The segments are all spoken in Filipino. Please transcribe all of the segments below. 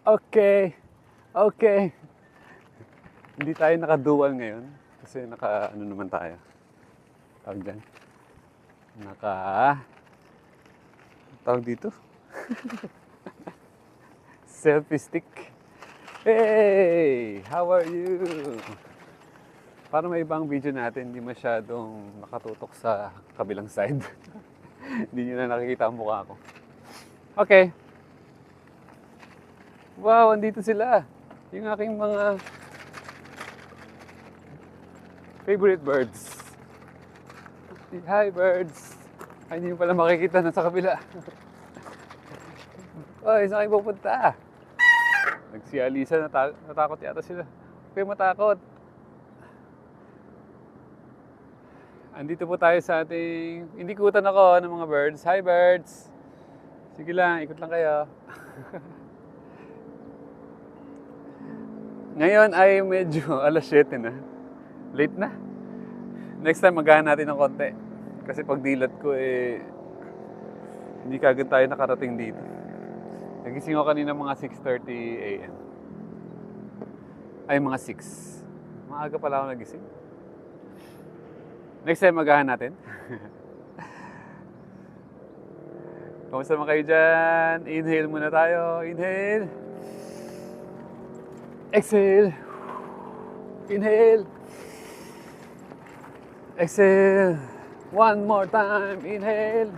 Okay. Okay. Hindi tayo naka-dual ngayon. Kasi ano naman tayo. Tawag dyan. Tawag dito. Selfie stick. Hey! How are you? Para may ibang video natin, hindi masyadong nakatutok sa kabilang side. Hindi nyo na nakikita ang mukha ko. Okay. Wow, andito sila. Yung aking mga favorite birds. Hi, birds. Ay, hindi mo pala makikita na sa kabila. Oy, saan kayo pupunta? Nagsialisa, natakot yata sila. Huwag kayo matakot. Andito po tayo sa ating... Hindi kutan ako ng mga birds. Hi, birds. Sige lang, ikot lang kayo. Ngayon ay medyo alas 7 na. Late na. Next time, magahan natin ng konti. Kasi pag dilat ko, hindi kagad tayo nakarating dito. Nagising ako kanina mga 6:30 a.m. Ay, mga 6. Maaga pala ako nagising. Next time, magahan natin. Kamusta naman kayo dyan? Inhale muna tayo. Inhale. Exhale. Inhale. Exhale. One more time. Inhale.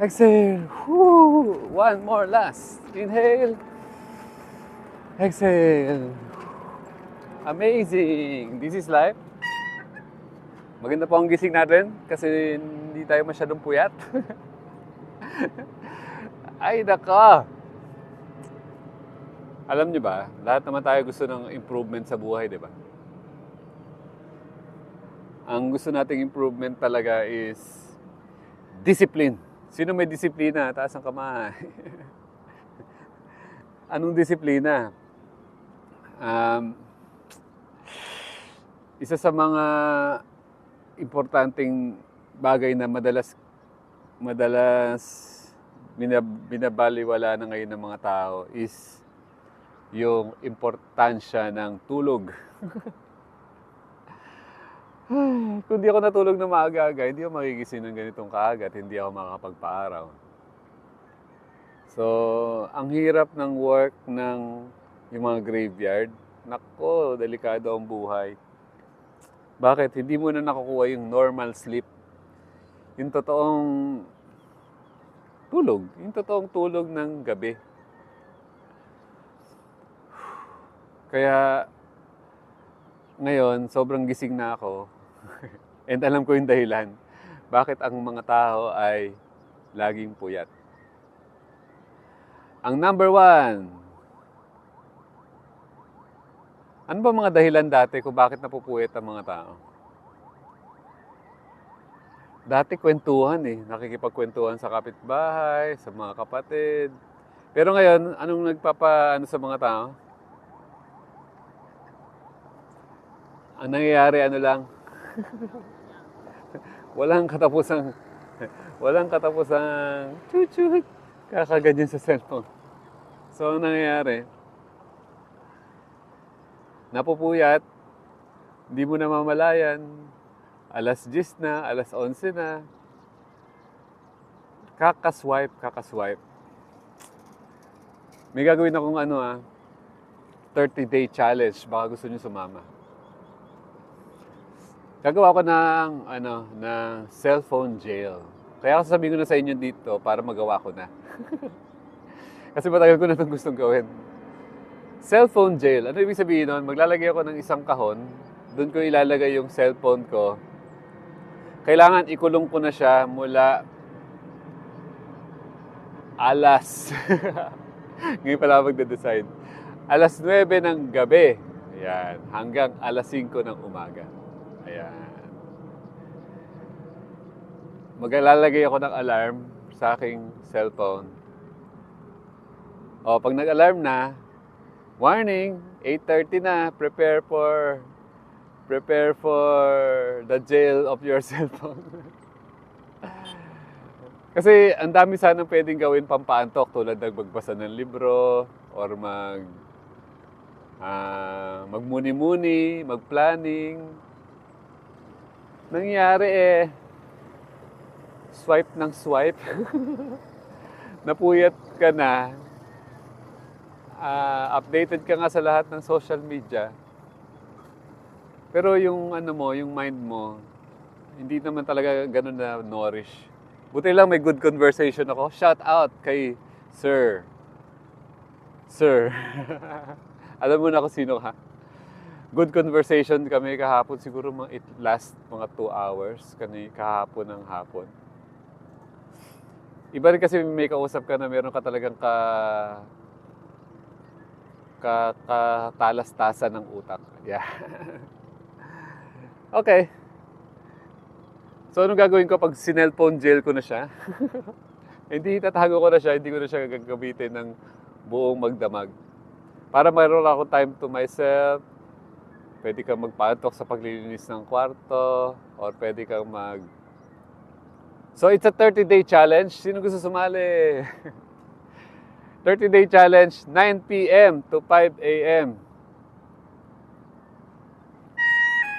Exhale. Woo. One more last. Inhale. Exhale. Amazing. This is life. Maganda po ang gising natin kasi hindi tayo masyadong puyat. Ay, naka. Alam niyo ba, lahat naman tayo gusto ng improvement sa buhay, di ba? Ang gusto nating improvement talaga is discipline. Sino may disiplina? Taas ang kamay. Anong disiplina? Isa sa mga importanteng bagay na madalas binabaliwala na ngayon ng mga tao is yung importansya ng tulog. Kung di ako natulog na maaga-aga, hindi ako magigising ng ganitong kaaga at hindi ako makakapagpa-araw. So, ang hirap ng work ng yung mga graveyard, nako, delikado ang buhay. Bakit? Hindi mo na nakukuha yung normal sleep. Yung totoong tulog. Yung totoong tulog ng gabi. Kaya, ngayon, sobrang gising na ako. And alam ko yung dahilan. Bakit ang mga tao ay laging puyat. Ang number 1, ano ba mga dahilan dati kung bakit napupuyat ang mga tao? Dati kwentuhan nakikipagkwentuhan sa kapitbahay, sa mga kapatid. Pero ngayon, anong nagpapaano sa mga tao? Ang nangyayari lang, walang katapusang chut-chut, kakaganyan sa cellphone. So, ang nangyayari, napupuyat, hindi mo na mamalayan, alas 10 na, alas 11 na, kakaswipe. May gagawin akong 30-day challenge, baka gusto niyo sumama. Gagawa ko ng cellphone jail. Kaya sasabihin ko na sa inyo dito para magawa ko na. Kasi matagal ko na itong gustong gawin. Cellphone jail. Ano ibig sabihin nun? Maglalagay ako ng isang kahon. Doon ko ilalagay yung cellphone ko. Kailangan ikulong ko na siya mula alas. Ngayon pala magde-decide. Alas 9 ng gabi. Ayan. Hanggang alas 5 ng umaga. Ayan. Maglalagay ako ng alarm sa aking cellphone. O, pag nag-alarm na, warning, 8:30 na, prepare for the jail of your cellphone. Kasi ang dami sanang pwedeng gawin pampaantok tulad ng magbasa ng libro or magmuni-muni, mag-planning. Nangyari swipe ng swipe. Napuyat ka na. Updated ka nga sa lahat ng social media. Pero yung yung mind mo, hindi naman talaga ganun na nourish. Buti lang may good conversation ako. Shout out kay Sir. Sir. Alam mo na kung sino ka. Good conversation kami kahapon. Siguro last mga 2 hours kahapon ng hapon. Iba rin kasi may kausap ka na meron ka talagang katalastasan ng utak. Yeah. Okay. So, anong gagawin ko pag sinelphone jail ko na siya? Hindi itatago ko na siya, hindi ko na siya gagamitin ng buong magdamag. Para mayroon ako time to myself, pwede kang magpaantok sa paglilinis ng kwarto, or pwede kang So, it's a 30-day challenge. Sino gusto sumali? 30-day challenge, 9 p.m. to 5 a.m.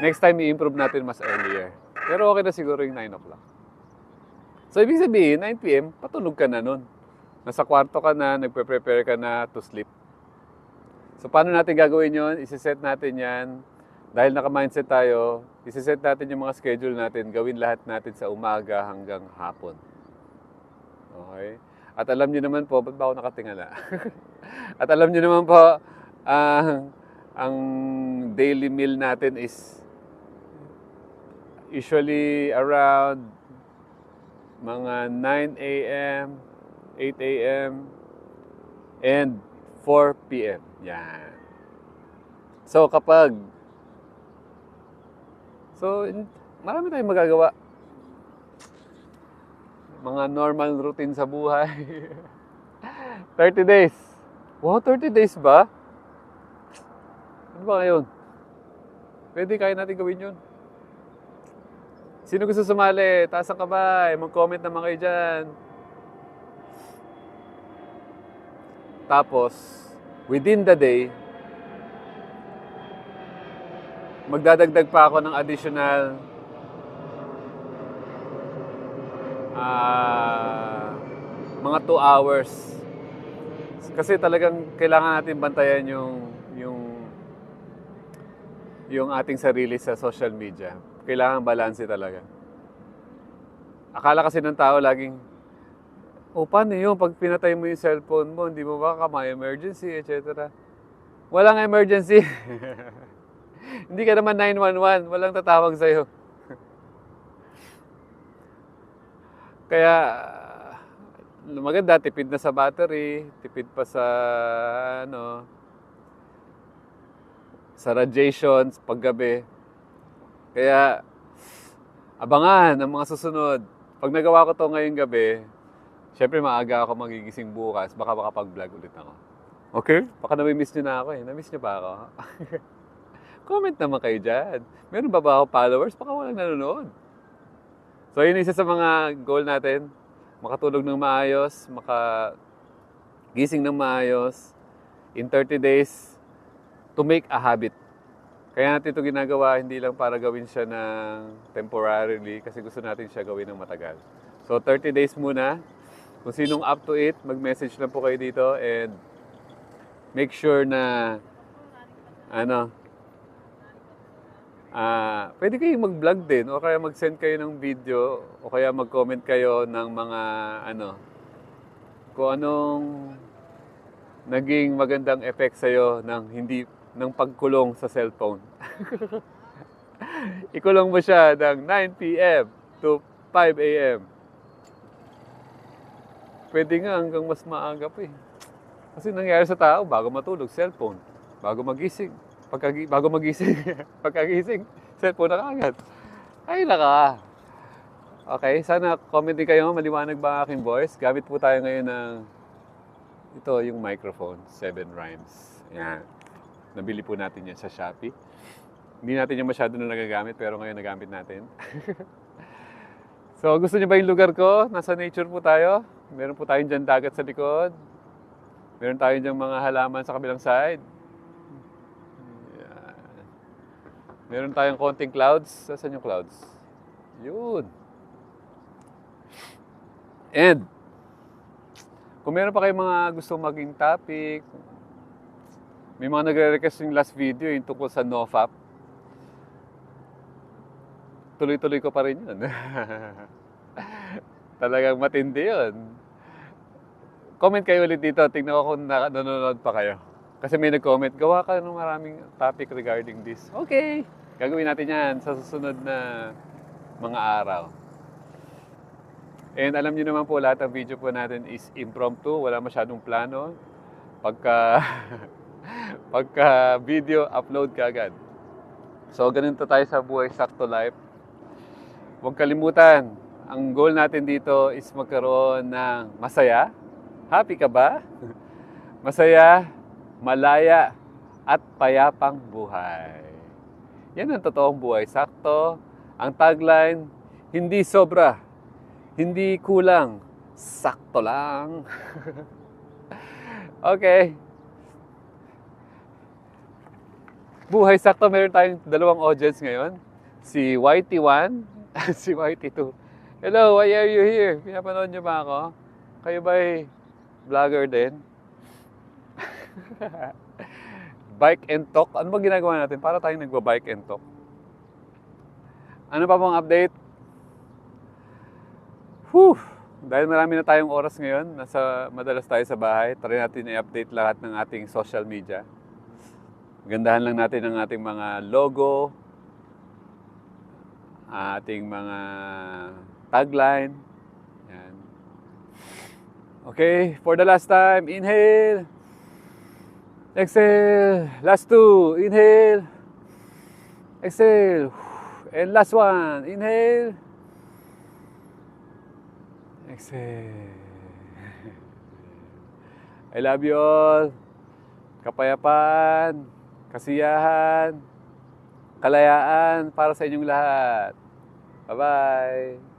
Next time, i-improve natin mas earlier. Pero okay na siguro yung 9 o'clock. So, ibig sabihin, 9 p.m., patulog ka na nun. Nasa kwarto ka na, nagpe-prepare ka na to sleep. So, paano natin gagawin yun? Isiset natin yan. Dahil naka-mindset tayo, isiset natin yung mga schedule natin, gawin lahat natin sa umaga hanggang hapon. Okay? At alam niyo naman po, ba't ba ako nakatingala? At alam niyo naman po, ang daily meal natin is usually around mga 9 a.m., 8 a.m., and 4 p.m. Yan. So, marami tayong magagawa. Mga normal routine sa buhay. 30 days. Wow, 30 days ba? Ano ba ngayon? Pwede, kaya natin gawin yun. Sino gusto sumali? Taas ang kamay. Mag-comment naman kayo dyan. Tapos, within the day, magdadagdag pa ako ng additional mga 2 hours. Kasi talagang kailangan natin bantayan yung ating sarili sa social media. Kailangan balanse talaga. Akala kasi ng tao laging, paano yun? Pag pinatay mo yung cellphone mo, hindi mo baka may emergency, etc. Walang emergency. Hindi ka naman 911. Walang tatawag sa'yo. Kaya, maganda, tipid na sa battery, tipid pa sa, sa radiations paggabi. Kaya, abangan ang mga susunod. Pag nagawa ko to ngayong gabi, syempre maaga ako magigising bukas, baka makapag-vlog ulit ako. Okay? Baka nami-miss nyo na ako eh. Na-miss nyo ba ako? Comment naman kayo dyan. Meron ba ako followers? Baka walang nanonood. So, yun isa sa mga goal natin. Makatulog ng maayos, makagising ng maayos in 30 days to make a habit. Kaya natin ito ginagawa, hindi lang para gawin siya ng temporarily, kasi gusto natin siya gawin ng matagal. So, 30 days muna. Kung sinong up to it, mag-message lang po kayo dito and make sure na, pwede kayong mag-vlog din o kaya mag-send kayo ng video o kaya mag-comment kayo ng mga, kung anong naging magandang effect sa'yo ng pagkulong sa cellphone. Ikulong mo siya ng 9 p.m. to 5 a.m. Pwede nga hanggang mas maaga pa eh. Kasi nangyari sa tao, bago matulog, cellphone. Bago magising, pagkagising, cellphone na kaagad. Ay, naka. Okay, sana comment din kayo, maliwanag ba ang aking voice? Gamit po tayo ngayon ng, ito yung microphone, 7 Rhymes. Ayan. Nabili po natin yan sa Shopee. Hindi natin yung masyado na nagagamit, pero ngayon nagamit natin. So, gusto niyo ba yung lugar ko? Nasa nature po tayo. Meron po tayong dyan dagat sa likod. Meron tayong dyan mga halaman sa kabilang side. Yan. Meron tayong konting clouds. Saan yung clouds? Yun. And, kung meron pa kayong mga gusto maging topic, may mga nagre-request yung last video yung tungkol sa NoFap. Tuloy-tuloy ko pa rin yun. Talagang matindi yun. Comment kayo ulit dito. Tingnan ko kung nanonood pa kayo. Kasi may nag-comment, gawa ka ng maraming topic regarding this. Okay. Gagawin natin yan sa susunod na mga araw. And alam niyo naman po, lahat ng video po natin is impromptu. Wala masyadong plano. Pagka video, upload ka agad. So, ganito tayo sa Buhay Sakto Life. Huwag kalimutan, ang goal natin dito is magkaroon ng masaya. Happy ka ba? Masaya, malaya, at payapang buhay. Yan ang totoong buhay sakto. Ang tagline, hindi sobra, hindi kulang, sakto lang. Okay. Buhay sakto, meron tayong dalawang audience ngayon. Si YT1, si YT2. Hello, why are you here? Pinapanood niyo ba ako? Kayo ba'y vlogger din? Bike and talk. Ano ba ginagawa natin? Para tayong nagba-bike and talk. Ano pa pong update? Dahil marami na tayong oras ngayon, madalas tayo sa bahay, try natin i-update lahat ng ating social media. Gandahan lang natin ang ating mga logo, ating mga tagline. Yan. Okay, for the last time, inhale. Exhale. Last two, inhale. Exhale. And last one, inhale. Exhale. I love you all. Kapayapaan, kasiyahan, kalayaan para sa inyong lahat. Bye-bye!